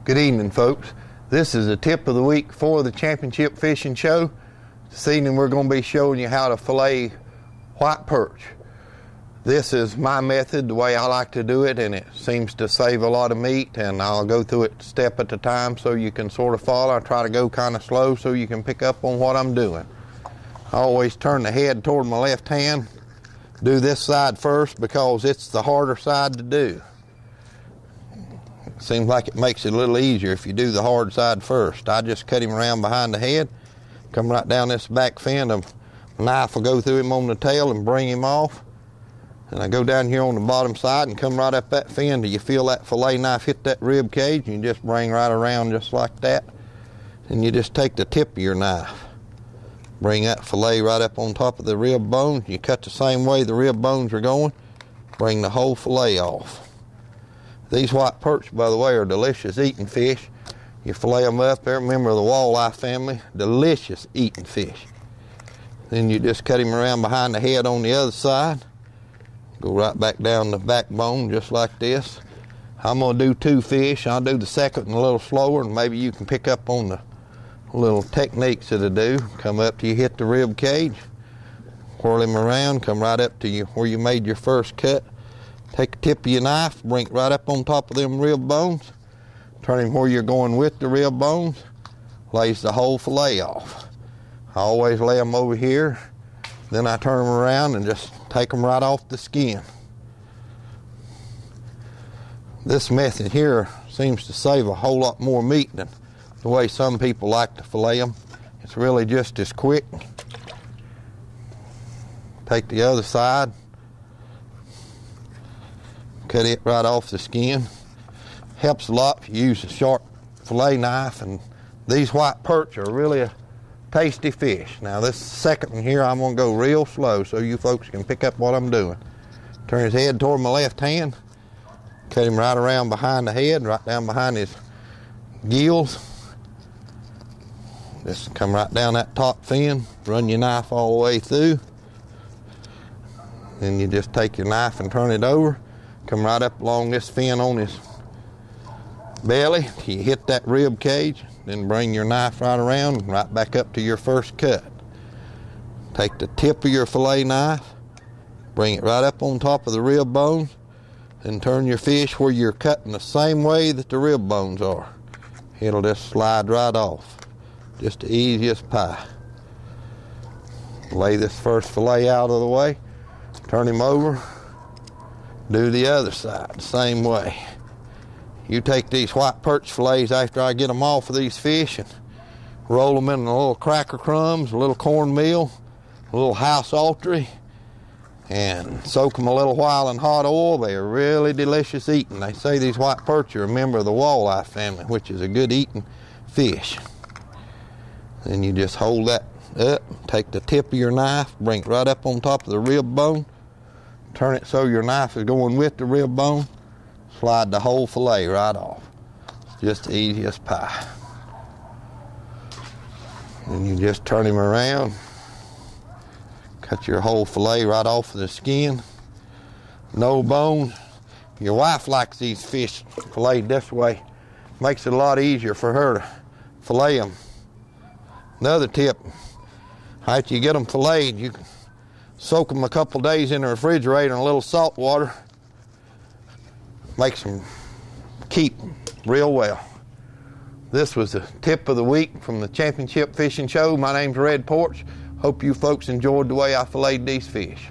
Good evening, folks. This is a tip of the week for the Championship Fishing Show. This evening we're going to be showing you how to fillet white perch. This is my method, the way I like to do it, and it seems to save a lot of meat, and I'll go through it step at a time so you can sort of follow. I try to go kind of slow so you can pick up on what I'm doing. I always turn the head toward my left hand. Do this side first because it's the harder side to do. It seems like it makes it a little easier if you do the hard side first. I just cut him around behind the head, come right down this back fin. The knife will go through him on the tail and bring him off. And I go down here on the bottom side and come right up that fin till you feel that fillet knife hit that rib cage, and you just bring right around just like that. And you just take the tip of your knife, bring that fillet right up on top of the rib bones. You cut the same way the rib bones are going, bring the whole fillet off. These white perch, by the way, are delicious eating fish. You fillet them up, they're a member of the walleye family, delicious eating fish. Then you just cut him around behind the head on the other side. Go right back down the backbone just like this. I'm going to do two fish. I'll do the second one a little slower, and maybe you can pick up on the little techniques that I do. Come up till you hit the rib cage, whirl him around, come right up to you where you made your first cut. Take the tip of your knife, bring it right up on top of them rib bones, turn him where you're going with the rib bones, lays the whole fillet off. I always lay them over here, then I turn them around and just take them right off the skin. This method here seems to save a whole lot more meat than the way some people like to fillet them. It's really just as quick. Take the other side, cut it right off the skin. Helps a lot if you use a sharp fillet knife, and these white perch are really a tasty fish. Now this second one here, I'm going to go real slow so you folks can pick up what I'm doing. Turn his head toward my left hand, cut him right around behind the head, right down behind his gills. Just come right down that top fin, run your knife all the way through. Then you just take your knife and turn it over, come right up along this fin on his belly. You hit that rib cage, then bring your knife right around, right back up to your first cut. Take the tip of your fillet knife, bring it right up on top of the rib bones, and turn your fish where you're cutting the same way that the rib bones are. It'll just slide right off. Just the easiest pie. Lay this first fillet out of the way, turn him over, do the other side the same way. You take these white perch fillets after I get them off of these fish and roll them in a little cracker crumbs, a little cornmeal, a little house poultry, and soak them a little while in hot oil. They are really delicious eating. They say these white perch are a member of the walleye family, which is a good eating fish. Then you just hold that up, take the tip of your knife, bring it right up on top of the rib bone, turn it so your knife is going with the rib bone, slide the whole fillet right off. It's just the easiest pie. And you just turn him around, cut your whole fillet right off of the skin. No bone. Your wife likes these fish filleted this way. Makes it a lot easier for her to fillet them. Another tip, after you get them filleted, you can soak them a couple days in the refrigerator in a little salt water. Makes them keep real well. This was the tip of the week from the Championship Fishing Show. My name's Red Porch. Hope you folks enjoyed the way I filleted these fish.